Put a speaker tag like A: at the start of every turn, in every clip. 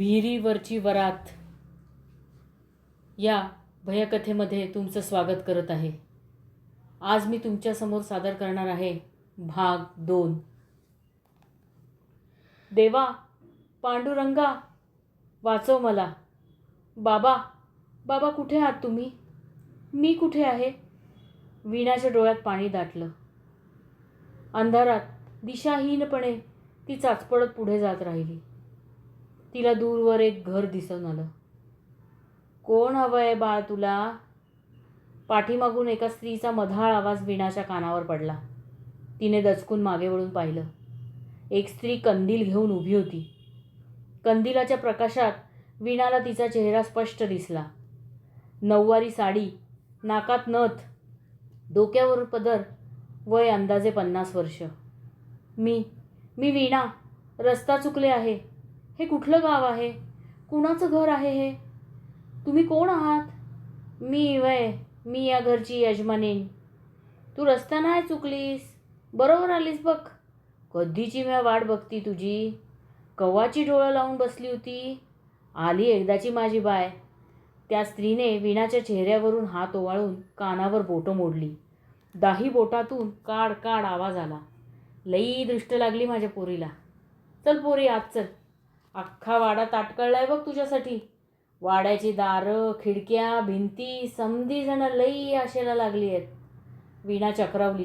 A: विहिरीवरची वरात या भयकथेमध्ये तुमचं स्वागत करत आहे. आज मी तुमच्यासमोर सादर करणार आहे भाग 2. देवा, पांडुरंगा, वाचव मला. बाबा, बाबा कुठे आहात तुम्ही? मी कुठे आहे? वीणाच्या डोळ्यात पाणी दाटलं. अंधारात दिशाहीनपणे ती चाचपडत पुढे जात राहिली. तिला दूरवर एक घर दिसून आलं. कोण हवंय बा तुला? पाठीमागून एका स्त्रीचा मधाळ आवाज वीणाच्या कानावर पडला. तिने दचकून मागे वळून पाहिलं. एक स्त्री कंदील घेऊन उभी होती. कंदिलाच्या प्रकाशात वीणाला तिचा चेहरा स्पष्ट दिसला. नऊवारी साडी, नाकात नथ, डोक्यावर पदर, वय अंदाजे 50 वर्ष. मी वीणा. रस्ता चुकले आहे. हे कुठलं गाव आहे? कुणाचं घर आहे हे? तुम्ही कोण आहात? मी या घरची यजमानीन. तू रस्ता नाही चुकलीस, बरोबर आलीस बघ. कधीची मी वाट बघती तुझी. कव्वाची डोळं लावून बसली होती. आली एकदाची माझी बाय. त्या स्त्रीने वीणाच्या चेहऱ्यावरून हात ओवाळून कानावर बोटं मोडली. दाही बोटातून काड काड आवाज आला. लई दृष्ट लागली माझ्या पोरीला. चल पोरी आत चल. अख्खा वाडा ताटकळलाय बघ तुझ्यासाठी. वाड्याची दारं, खिडक्या, भिंती समधी जण लई आशेला लागली आहेत. वीणा चक्रावली.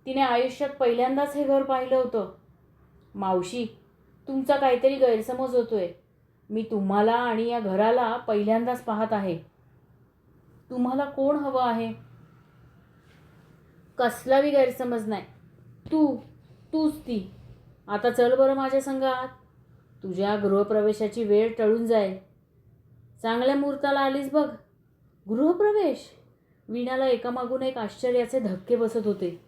A: तिने आयुष्यात पहिल्यांदाच हे घर पाहिलं होतं. मावशी, तुमचा काहीतरी गैरसमज होतोय. मी तुम्हाला आणि या घराला पहिल्यांदाच पाहत आहे. तुम्हाला कोण हवं आहे? कसलाही गैरसमज नाही. तूच ती. आता चल बरं माझ्या संगात. तुझ्या गृहप्रवेशाची वेळ टळून जाईल. चांगल्या मुहूर्ताला आलीस बघ. गृहप्रवेश? वीणाला एकामागून एक आश्चर्याचे धक्के बसत होते.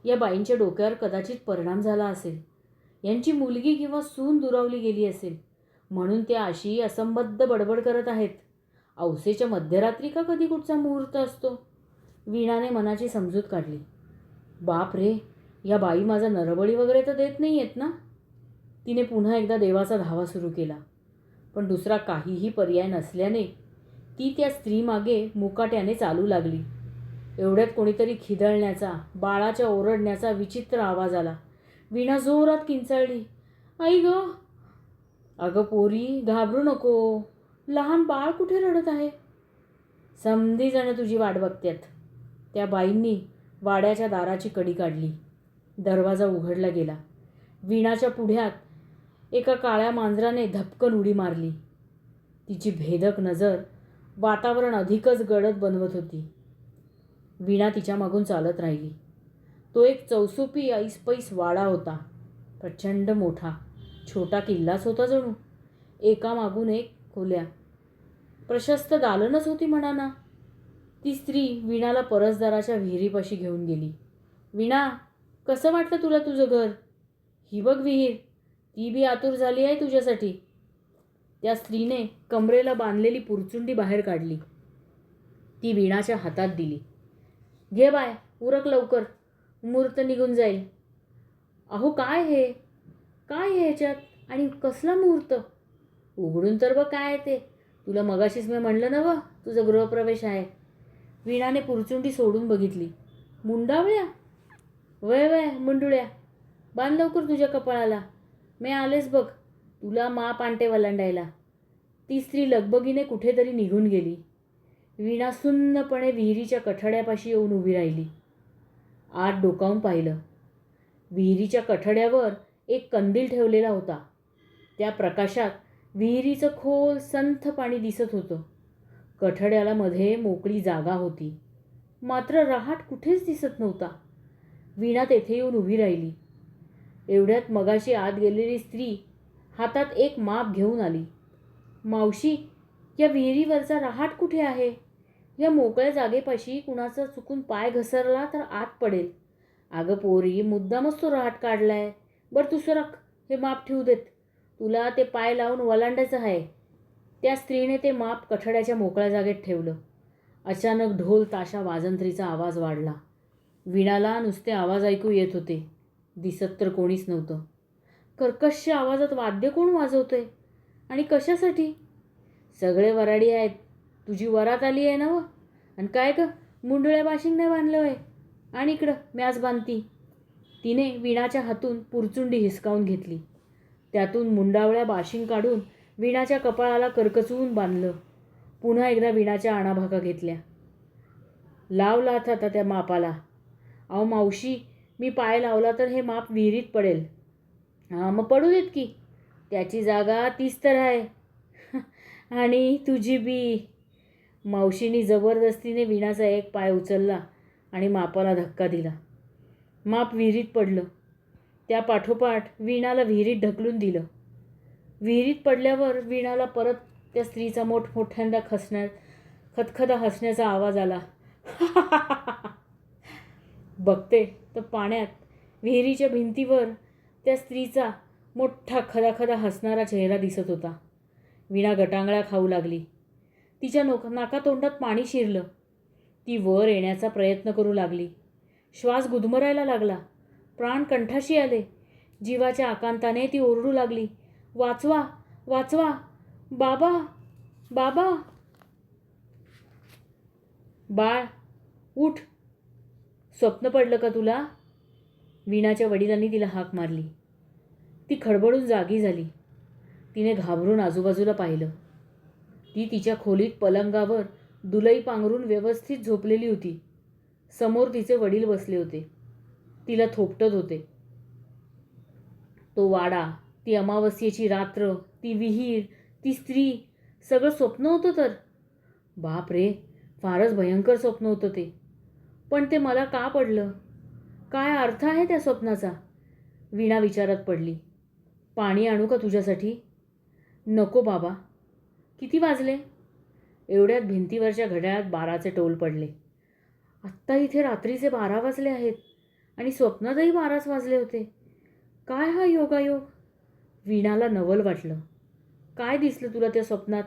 A: या बाईंच्या डोक्यावर कदाचित परिणाम झाला असेल. यांची मुलगी किंवा सून दुरावली गेली असेल, म्हणून त्या अशी असंबद्ध बडबड करत आहेत. औसेच्या मध्यरात्री का कधी कुठचा मुहूर्त असतो? वीणाने मनाची समजूत काढली. बाप रे, या बाई माझा नरबळी वगैरे तर देत नाही आहेत ना? तिने पुन्हा एकदा देवाचा धावा सुरू केला. पण दुसरा काहीही पर्याय नसल्याने ती त्या स्त्रीमागे मुकाट्याने चालू लागली. एवढ्यात कोणीतरी खिदळण्याचा, बाळाच्या ओरडण्याचा विचित्र आवाज आला. वीणा जोरात किंचाळली. आई ग! अगं पोरी, घाबरू नको. लहान बाळ कुठे रडत आहे? समधी जण तुझी वाट बघतात. त्या बाईंनी वाड्याच्या दाराची कडी काढली. दरवाजा उघडला गेला. वीणाच्या पुढ्यात एका काळ्या मांजराने धपकन उडी मारली. तिची भेदक नजर वातावरण अधिकच गडद बनवत होती. वीणा तिच्या मागून चालत राहिली. तो एक चौसुपी ऐसपैस वाडा होता. प्रचंड मोठा. छोटा किल्लाच होता जणू. एकामागून एक खोल्या. प्रशस्त दालनच होती म्हणा ना. ती स्त्री वीणाला परसदाराच्या विहिरीपाशी घेऊन गेली. वीणा, कसं वाटलं तुला तुझं घर? ही बघ विहीर. ती बी आतुर झाली आहे तुझ्यासाठी. त्या स्त्रीने कमरेला बांधलेली पुरचुंडी बाहेर काढली. ती वीणाच्या हातात दिली. घे बाय, उरक लवकर. मुहूर्त निघून जाईल. अहो काय हे ह्याच्यात? आणि कसला मुहूर्त? उघडून तर बघ काय आहे ते. तुला मगाशीच मी म्हणलं ना व, तुझा गृहप्रवेश आहे. वीणाने पुरचुंडी सोडून बघितली. मुंडावळ्या? वय मुंडुळ्या. बांध लवकर तुझ्या कपाळाला. मी आलेच बघ तुला माप आणते वलांडायला. ती स्त्री लगबगीने कुठेतरी निघून गेली. वीणा सुन्नपणे विहिरीच्या कठड्यापाशी येऊन उभी राहिली. आत डोकावून पाहिलं. विहिरीच्या कठड्यावर एक कंदील ठेवलेला होता. त्या प्रकाशात विहिरीचं खोल संथ पाणी दिसत होतं. कठड्याला मध्ये मोकळी जागा होती, मात्र रहाट कुठेच दिसत नव्हता. वीणा तेथे येऊन उभी राहिली. एवढ्यात मगाशी आत गेलेली स्त्री हातात एक माप घेऊन आली. मावशी, या विहिरीवरचा रहाट कुठे आहे? या मोकळ्या जागेपाशी कुणाचा चुकून पाय घसरला तर आत पडेल. अगं पोरी, मुद्दामच तो रहाट काढलाय. बरं तू सरक, हे माप ठेवू देत. तुला ते पाय लावून वलांडायचं आहे. त्या स्त्रीने ते माप कठड्याच्या मोकळ्या जागेत ठेवलं. अचानक ढोल ताशा वाजंत्रीचा आवाज वाढला. वीणाला नुसते आवाज ऐकू येत होते. दिसत तर कोणीच नव्हतं. कर्कश आवाजात वाद्य कोण वाजवतंय? आणि कशासाठी? सगळे वराडी आहेत. तुझी वरात आली आहे ना व? आणि काय ग, मुंडळ्या बाशिंग नाही बांधलं आहे? आणि इकडं मॅच बांधती. तिने वीणाच्या हातून पुरचुंडी हिसकावून घेतली. त्यातून मुंडावळ्या बाशिंग काढून वीणाच्या कपाळाला करकचवून बांधलं. पुन्हा एकदा वीणाच्या आणाभाका घेतल्या. लावलात आता त्या मापाला. अहो मावशी, मी पाय लावला तर हे माप विहिरीत पडेल. हां मग पडू देत की, त्याची जागा तीच तर आहे. आणि तुझी बी. मावशीने जबरदस्तीने वीणाचा एक पाय उचलला आणि मापाला धक्का दिला. माप विहिरीत पडलं. त्या पाठोपाठ वीणाला विहिरीत ढकलून दिलं. विहिरीत पडल्यावर वीणाला परत त्या स्त्रीचा मोठमोठ्यांदा खदखदा हसण्याचा आवाज आला. बघते तर पाण्यात विहिरीच्या भिंतीवर त्या स्त्रीचा मोठा खदाखदा हसणारा चेहरा दिसत होता. वीणा गटांगळ्या खाऊ लागली. तिच्या नाकातोंडात पाणी शिरलं. ती वर येण्याचा प्रयत्न करू लागली. श्वास गुदमरायला लागला. प्राण कंठाशी आले. जीवाच्या आकांताने ती ओरडू लागली, वाचवा, वाचवा, बाबा, बाबा. बाळ, उठ. स्वप्न पडलं का तुला? वीणाच्या वडिलांनी तिला हाक मारली. ती खडबडून जागी झाली. तिने घाबरून आजूबाजूला पाहिलं. ती तिच्या खोलीत पलंगावर दुलई पांघरून व्यवस्थित झोपलेली होती. समोर तिचे वडील बसले होते. तिला थोपटत होते. तो वाडा, ती अमावस्येची रात्र, ती विहीर, ती स्त्री, सगळं स्वप्न होतं तर. बाप रे, फारच भयंकर स्वप्न होतं ते. पण ते मला का पडलं? काय अर्थ आहे त्या स्वप्नाचा? वीणा विचारात पडली. पाणी आणू का तुझ्यासाठी? नको बाबा. किती वाजले? एवढ्यात भिंतीवरच्या घड्याळात 12चे टोल पडले. आत्ता इथे रात्रीचे 12 वाजले आहेत आणि स्वप्नातही 12च वाजले होते. काय हा योगायोग? वीणाला नवल वाटलं. काय दिसलं तुला त्या स्वप्नात?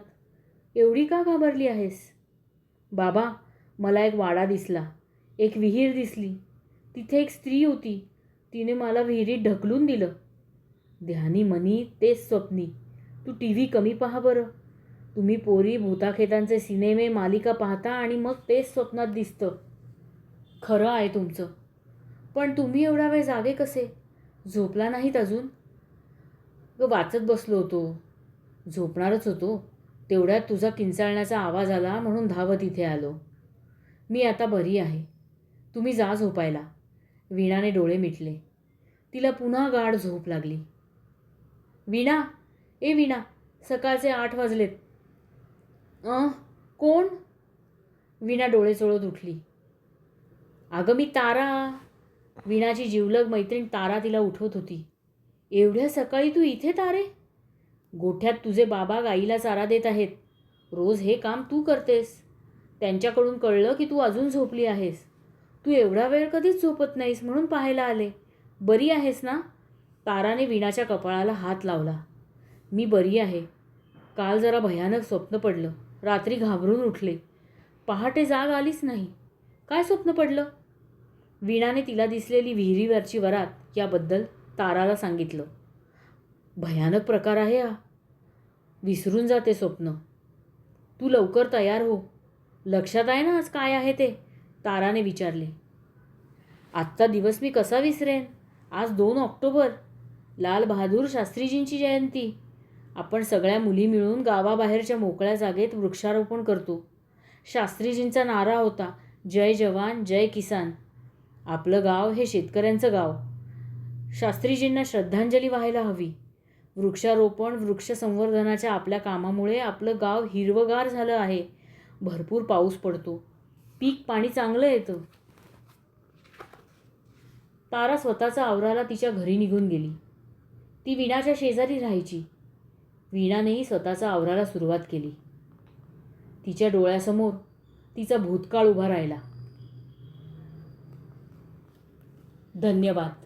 A: एवढी का घाबरली आहेस? बाबा, मला एक वाडा दिसला, एक विहीर दिसली, तिथे एक स्त्री होती. तिने मला विहिरीत ढकलून दिलं. ध्यानी मनी तेच स्वप्नी. तू TV कमी पहा बरं. तुम्ही पोरी भूताखेतांचे सिनेमे मालिका पाहता आणि मग तेच स्वप्नात दिसतं. खरं आहे तुमचं. पण तुम्ही एवढा वेळ जागे कसे? झोपला नाहीत अजून? वाचत बसलो होतो. झोपणारच होतो. तेवढ्यात तुझा किंचाळण्याचा आवाज आला म्हणून धावत इथे आलो. मी आता बरी आहे. तुम्ही जा झोपायला. वीणाने डोळे मिटले. तिला पुन्हा गाढ झोप लागली. वीणा, ए वीणा, सकाळचे 8 वाजलेत. कोण? वीणा डोळे चोळत उठली. अगं मी तारा. वीणाची जिवलग मैत्रीण तारा तिला उठवत होती. एवढ्या सकाळी तू इथे तारे? गोठ्यात तुझे बाबा गाईला चारा देत आहेत. रोज हे काम तू करतेस. त्यांच्याकडून कळलं की तू अजून झोपली आहेस. तू एवढा वेळ कधीच झोपत नाहीस म्हणून पाहायला आले. बरी आहेस ना? ताराने वीणाच्या कपाळाला हात लावला. मी बरी आहे. काल जरा भयानक स्वप्न पडलं. रात्री घाबरून उठले. पहाटे जाग आलीच नाही. काय स्वप्न पडलं? वीणाने तिला दिसलेली विहिरीवरची वरात याबद्दल ताराला सांगितलं. भयानक प्रकार आहे हा. विसरून जाते स्वप्न. तू लवकर तयार हो. लक्षात आहे ना आज काय आहे ते? ताराने विचारले. आजचा दिवस मी कसा विसरेन? आज 2 ऑक्टोबर, लाल बहादूर शास्त्रीजींची जयंती. आपण सगळ्या मुली मिळून गावाबाहेरच्या मोकळ्या जागेत वृक्षारोपण करतो. शास्त्रीजींचा नारा होता, जय जवान जय किसान. आपलं गाव हे शेतकऱ्यांचं गाव. शास्त्रीजींना श्रद्धांजली व्हायला हवी. वृक्षारोपण, वृक्ष संवर्धनाच्या आपल्या कामामुळे आपलं गाव हिरवंगार झालं आहे. भरपूर पाऊस पडतो. पीक पाणी चांगलं येतं. तारा स्वतःचा आवराला तिच्या घरी निघून गेली. ती वीणाच्या शेजारी राहायची. वीणानेही स्वतःचा आवराला सुरुवात केली. तिच्या डोळ्यासमोर तिचा भूतकाळ उभा राहिला. धन्यवाद.